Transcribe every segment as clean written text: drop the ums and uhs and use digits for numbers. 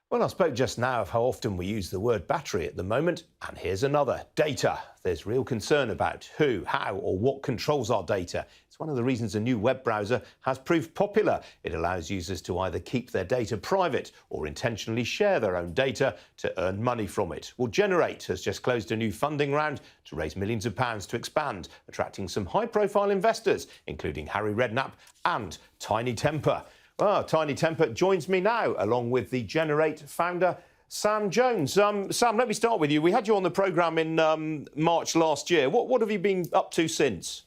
Well, I spoke just now of how often we use the word battery at the moment, and here's another: data. There's real concern about who, how or what controls our data. It's one of the reasons a new web browser has proved popular. It allows users to either keep their data private or intentionally share their own data to earn money from it. Well, Gener8 has just closed a new funding round to raise millions of pounds to expand, attracting some high-profile investors, including Harry Redknapp and Tinie Tempah. Well, Tinie Tempah joins me now, along with the Gener8 founder, Sam Jones. Sam, let me start with you. We had you on the programme in March last year. What have you been up to since?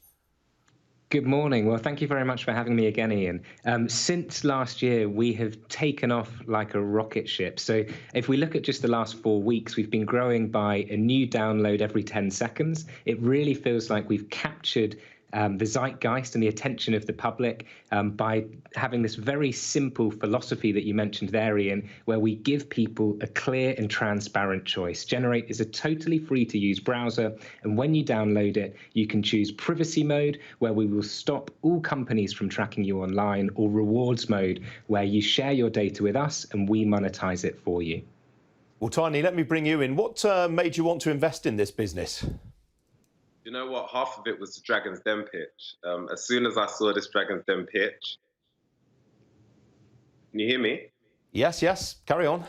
Good morning. Well, thank you very much for having me again, Ian. Since last year, we have taken off like a rocket ship. So if we look at just the last 4 weeks, we've been growing by a new download every 10 seconds. It really feels like we've captured the zeitgeist and the attention of the public by having this very simple philosophy that you mentioned there, Ian, where we give people a clear and transparent choice. Gener8 is a totally free-to-use browser, and when you download it, you can choose privacy mode, where we will stop all companies from tracking you online, or rewards mode, where you share your data with us and we monetize it for you. Well, Tinie, let me bring you in. What made you want to invest in this business? You know what? Half of it was the Dragon's Den pitch. As soon as I saw this Dragon's Den pitch, can you hear me? Yes, carry on.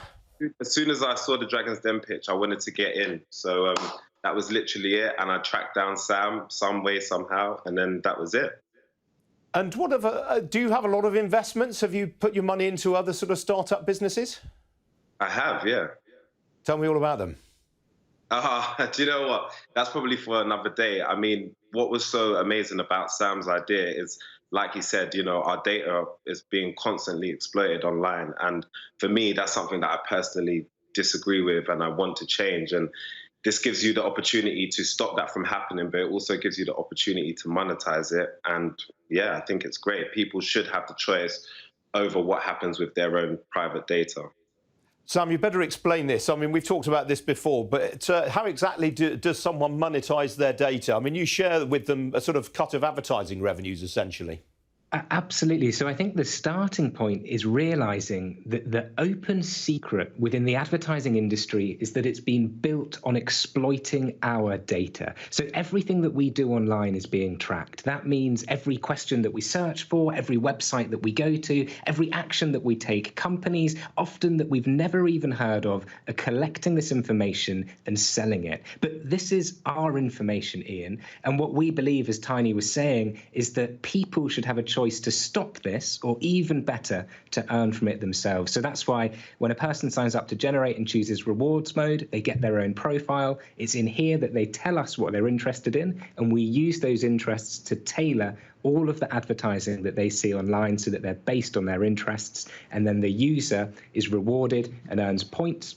As soon as I saw the Dragon's Den pitch, I wanted to get in. So that was literally it. And I tracked down Sam some way, somehow, and then that was it. And do you have a lot of investments? Have you put your money into other sort of startup businesses? I have, yeah. Tell me all about them. Do you know what? That's probably for another day. I mean, what was so amazing about Sam's idea is, like he said, you know, our data is being constantly exploited online. And for me, that's something that I personally disagree with and I want to change. And this gives you the opportunity to stop that from happening, but it also gives you the opportunity to monetize it. And yeah, I think it's great. People should have the choice over what happens with their own private data. Sam, you better explain this. I mean, we've talked about this before, but how exactly does someone monetize their data? I mean, you share with them a sort of cut of advertising revenues, essentially. Absolutely. So I think the starting point is realizing that the open secret within the advertising industry is that it's been built on exploiting our data. So everything that we do online is being tracked. That means every question that we search for, every website that we go to, every action that we take. Companies, often that we've never even heard of, are collecting this information and selling it. But this is our information, Ian. And what we believe, as Tinie was saying, is that people should have a choice to stop this, or even better, to earn from it themselves. So that's why when a person signs up to Gener8 and chooses rewards mode, they get their own profile. It's in here that they tell us what they're interested in, and we use those interests to tailor all of the advertising that they see online so that they're based on their interests, and then the user is rewarded and earns points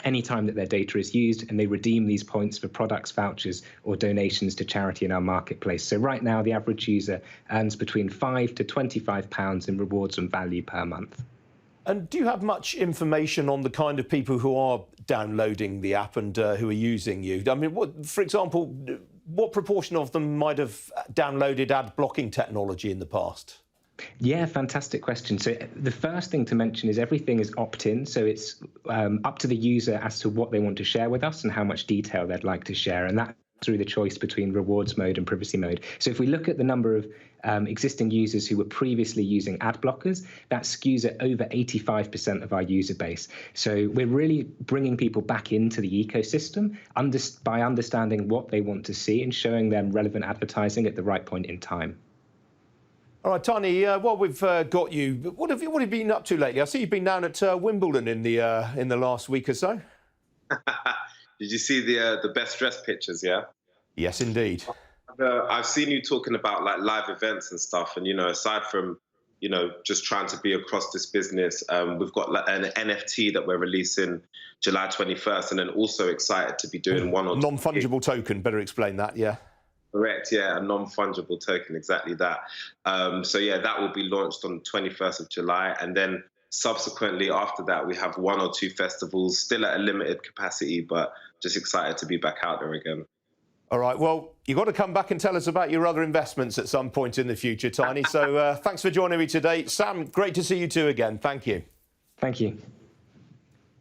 anytime that their data is used, and they redeem these points for products, vouchers, or donations to charity in our marketplace. So right now, the average user earns between £5 to £25 in rewards and value per month. And do you have much information on the kind of people who are downloading the app and who are using you? I mean, for example, what proportion of them might have downloaded ad blocking technology in the past? Yeah, fantastic question. So the first thing to mention is everything is opt-in. So it's up to the user as to what they want to share with us and how much detail they'd like to share. And that's through the choice between rewards mode and privacy mode. So if we look at the number of existing users who were previously using ad blockers, that skews at over 85% of our user base. So we're really bringing people back into the ecosystem by understanding what they want to see and showing them relevant advertising at the right point in time. All right, Tinie, while we've got you, what have you been up to lately? I see you've been down at Wimbledon in the last week or so. Did you see the best dressed pictures? Yeah. Yes, indeed. I've seen you talking about like live events and stuff, and you know, aside from just trying to be across this business, we've got like an NFT that we're releasing July 21st, and then also excited to be doing one or two non-fungible token. Better explain that, yeah. Correct, yeah, a non-fungible token, exactly that. So yeah, that will be launched on the 21st of July. And then subsequently after that, we have one or two festivals, still at a limited capacity, but just excited to be back out there again. All right, well, you've got to come back and tell us about your other investments at some point in the future, Tinie. So thanks for joining me today. Sam, great to see you too again. Thank you. Thank you.